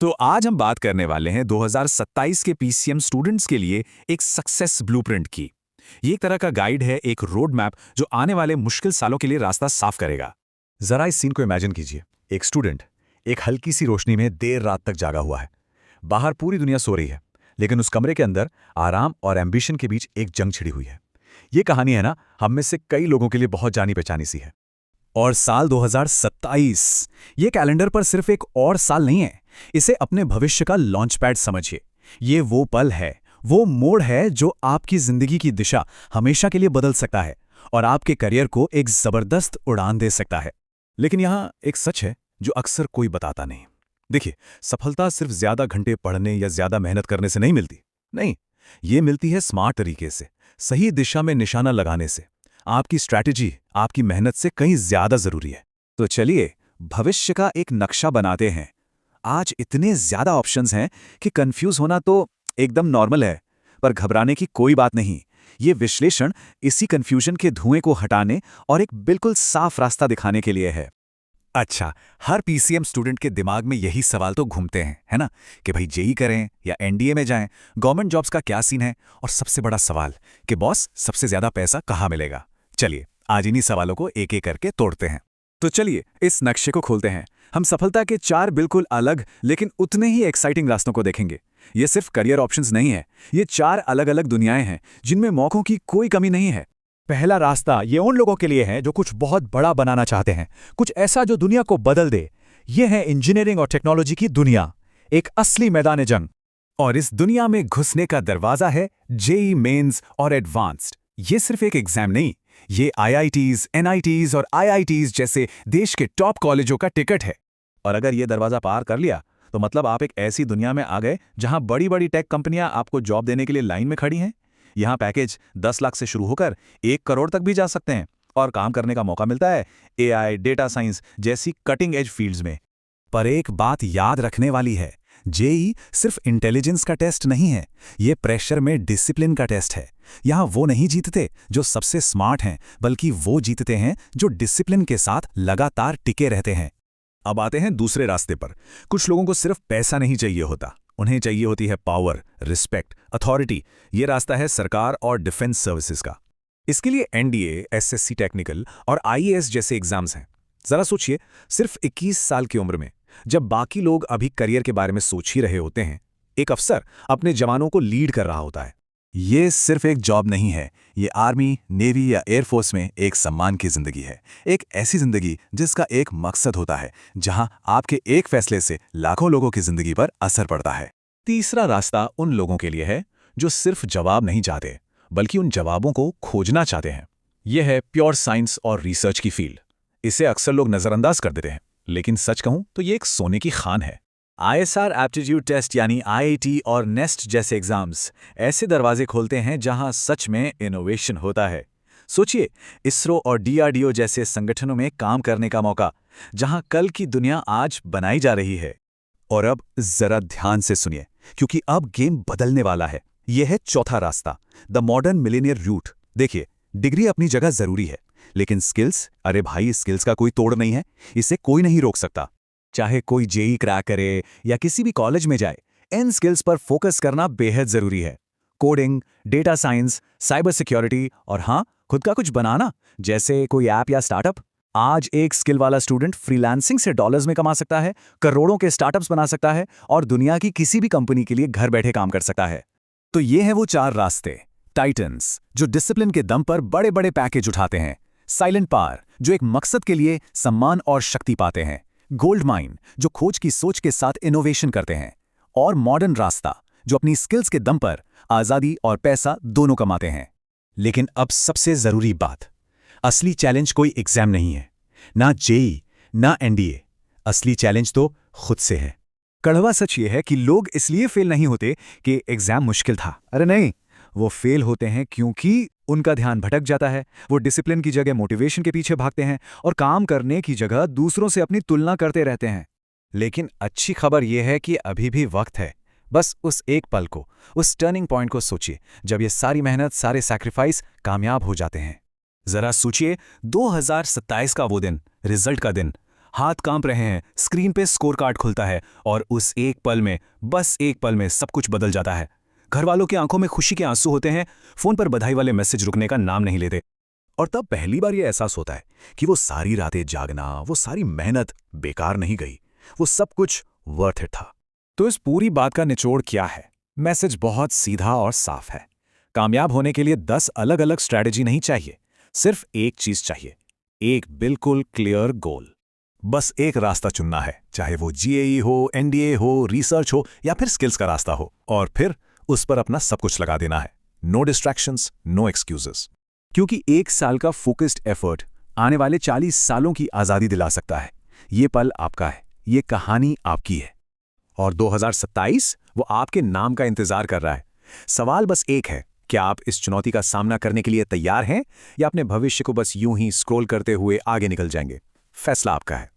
तो आज हम बात करने वाले हैं 2027 के पीसीएम स्टूडेंट्स के लिए एक सक्सेस ब्लूप्रिंट की। ये एक तरह का गाइड है, एक रोड मैप जो आने वाले मुश्किल सालों के लिए रास्ता साफ करेगा। जरा इस सीन को इमेजिन कीजिए। एक स्टूडेंट एक हल्की सी रोशनी में देर रात तक जागा हुआ है। बाहर पूरी दुनिया सो रही है, लेकिन उस कमरे के अंदर आराम और एम्बिशन के बीच एक जंग छिड़ी हुई है। ये कहानी है ना, हम में से कई लोगों के लिए बहुत जानी पहचानी सी है। और साल 2027 ये कैलेंडर पर सिर्फ एक और साल नहीं है, इसे अपने भविष्य का लॉन्चपैड समझिए। ये वो पल है, वो मोड़ है जो आपकी जिंदगी की दिशा हमेशा के लिए बदल सकता है और आपके करियर को एक जबरदस्त उड़ान दे सकता है। लेकिन यहाँ एक सच है जो अक्सर कोई बताता नहीं। देखिए, सफलता सिर्फ ज्यादा घंटे पढ़ने या ज्यादा मेहनत करने से नहीं मिलती। नहीं, ये मिलती है स्मार्ट तरीके से, सही दिशा में निशाना लगाने से। आपकी स्ट्रैटेजी आपकी मेहनत से कहीं ज्यादा जरूरी है। तो चलिए भविष्य का एक नक्शा बनाते हैं। आज इतने ज्यादा ऑप्शंस हैं कि कंफ्यूज होना तो एकदम नॉर्मल है, पर घबराने की कोई बात नहीं। ये विश्लेषण इसी कंफ्यूजन के धुएं को हटाने और एक बिल्कुल साफ रास्ता दिखाने के लिए है। अच्छा, हर पीसीएम स्टूडेंट के दिमाग में यही सवाल तो घूमते हैं, है ना, कि भाई जेई करें या एनडीए में जाएं, गवर्नमेंट जॉब्स का क्या सीन है, और सबसे बड़ा सवाल कि बॉस सबसे ज्यादा पैसा कहाँ मिलेगा। चलिए आज इन्हीं सवालों को एक एक करके तोड़ते हैं। तो चलिए इस नक्शे को खोलते हैं। हम सफलता के 4 बिल्कुल अलग लेकिन उतने ही एक्साइटिंग रास्तों को देखेंगे। ये सिर्फ करियर ऑप्शंस नहीं है, ये 4 अलग अलग दुनियाएं हैं जिनमें मौकों की कोई कमी नहीं है। पहला रास्ता ये उन लोगों के लिए है जो कुछ बहुत बड़ा बनाना चाहते हैं, कुछ ऐसा जो दुनिया को बदल दे। ये है इंजीनियरिंग और टेक्नोलॉजी की दुनिया, एक असली मैदान जंग। और इस दुनिया में घुसने का दरवाजा है जेई मेंस और एडवांस्ड। ये सिर्फ एक एग्जाम नहीं, ये आईआईटीज, एनआईटीज और आईआईटीज जैसे देश के टॉप कॉलेजों का टिकट है। और अगर ये दरवाजा पार कर लिया तो मतलब आप एक ऐसी दुनिया में आ गए जहां बड़ी बड़ी टेक कंपनियां आपको जॉब देने के लिए लाइन में खड़ी हैं। यहां पैकेज 10 लाख से शुरू होकर 1 करोड़ तक भी जा सकते हैं, और काम करने का मौका मिलता है एआई, डेटा साइंस जैसी कटिंग एज फील्ड्स में। पर एक बात याद रखने वाली है, जेई सिर्फ इंटेलिजेंस का टेस्ट नहीं है, ये प्रेशर में डिसिप्लिन का टेस्ट है। यहां वो नहीं जीतते जो सबसे स्मार्ट हैं, बल्कि वो जीतते हैं जो डिसिप्लिन के साथ लगातार टिके रहते हैं। अब आते हैं दूसरे रास्ते पर। कुछ लोगों को सिर्फ पैसा नहीं चाहिए होता, उन्हें चाहिए होती है पावर, रिस्पेक्ट, अथॉरिटी। ये रास्ता है सरकार और डिफेंस सर्विसेज का। इसके लिए एनडीए, एसएससी टेक्निकल और आईएएस जैसे एग्जाम्स हैं। जरा सोचिए, सिर्फ 21 साल की उम्र में, जब बाकी लोग अभी करियर के बारे में सोच ही रहे होते हैं, एक अफसर अपने जवानों को लीड कर रहा होता है। ये सिर्फ एक जॉब नहीं है, ये आर्मी, नेवी या एयरफोर्स में एक सम्मान की जिंदगी है। एक ऐसी जिंदगी जिसका एक मकसद होता है, जहां आपके एक फैसले से लाखों लोगों की जिंदगी पर असर पड़ता है। तीसरा रास्ता उन लोगों के लिए है जो सिर्फ जवाब नहीं चाहते, बल्कि उन जवाबों को खोजना चाहते हैं। यह है प्योर साइंस और रिसर्च की फील्ड। इसे अक्सर लोग नजरअंदाज कर देते हैं, लेकिन सच कहूं तो ये एक सोने की खान है। आईएसआर एप्टीट्यूड टेस्ट यानी आईआईटी और नेस्ट जैसे एग्जाम्स ऐसे दरवाजे खोलते हैं जहां सच में इनोवेशन होता है। सोचिए, इसरो और डीआरडीओ जैसे संगठनों में काम करने का मौका, जहां कल की दुनिया आज बनाई जा रही है। और अब जरा ध्यान से सुनिए, क्योंकि अब गेम बदलने वाला है। यह है चौथा रास्ता, द मॉडर्न मिलेनियर रूट। देखिए, डिग्री अपनी जगह जरूरी है, लेकिन स्किल्स, अरे भाई, स्किल्स का कोई तोड़ नहीं है, इसे कोई नहीं रोक सकता। चाहे कोई जेई क्रैक करे या किसी भी कॉलेज में जाए, इन स्किल्स पर फोकस करना बेहद जरूरी है। Coding, data science, cyber security और हाँ, खुद का कुछ बनाना, जैसे कोई ऐप या स्टार्टअप। आज एक स्किल वाला स्टूडेंट फ्रीलांसिंग से डॉलर्स में कमा सकता है, करोड़ों के स्टार्टअप्स बना सकता है और दुनिया की किसी भी कंपनी के लिए घर बैठे काम कर सकता है। तो ये हैं वो 4 रास्ते, टाइटन्स जो डिसिप्लिन के दम पर बड़े बड़े पैकेज उठाते हैं, साइलेंट पार जो एक मकसद के लिए सम्मान और शक्ति पाते हैं, गोल्ड माइन जो खोज की सोच के साथ इनोवेशन करते हैं, और मॉडर्न रास्ता जो अपनी स्किल्स के दम पर आजादी और पैसा दोनों कमाते हैं। लेकिन अब सबसे जरूरी बात, असली चैलेंज कोई एग्जाम नहीं है, ना जेई, ना एनडीए। असली चैलेंज तो खुद से है। कड़वा सच ये है कि लोग इसलिए फेल नहीं होते कि एग्जाम मुश्किल था। अरे नहीं, वो फेल होते हैं क्योंकि उनका ध्यान भटक जाता है। वो डिसिप्लिन की जगह मोटिवेशन के पीछे भागते हैं और काम करने की जगह दूसरों से अपनी तुलना करते रहते हैं। लेकिन अच्छी खबर यह है कि अभी भी वक्त है। बस उस एक पल को, उस टर्निंग पॉइंट को सोचिए, जब ये सारी मेहनत, सारे सैक्रिफाइस कामयाब हो जाते हैं। जरा सोचिए, 2027 का वो दिन, रिजल्ट का दिन। हाथ कांप रहे हैं, स्क्रीन पे स्कोर कार्ड खुलता है और उस एक पल में, बस एक पल में सब कुछ बदल जाता है। घर वालों की आंखों में खुशी के आंसू होते हैं, फोन पर बधाई वाले मैसेज रुकने का नाम नहीं लेते। और तब पहली बार यह एहसास होता है कि वो सारी रातें जागना, वो सारी मेहनत बेकार नहीं गई, वो सब कुछ वर्थ इट था। तो इस पूरी बात का निचोड़ क्या है? मैसेज बहुत सीधा और साफ है। कामयाब होने के लिए 10 अलग अलग स्ट्रैटेजी नहीं चाहिए, सिर्फ एक चीज चाहिए, एक बिल्कुल क्लियर गोल। बस एक रास्ता चुनना है, चाहे वो जीएई हो, एनडीए हो, रिसर्च हो या फिर स्किल्स का रास्ता हो, और फिर उस पर अपना सब कुछ लगा देना है। No distractions, no excuses. क्योंकि 1 साल का फोकस्ड एफर्ट आने वाले 40 सालों की आज़ादी दिला सकता है। ये पल आपका है, ये कहानी आपकी है। और 2027 वो आपके नाम का इंतजार कर रहा है। सवाल बस एक है, क्या आप इस चुनौती का सामना करने के लिए तैयार हैं या अपने भविष्य को बस यूं ही स्क्रॉल करते हुए आगे निकल जाएंगे? फैसला आपका है।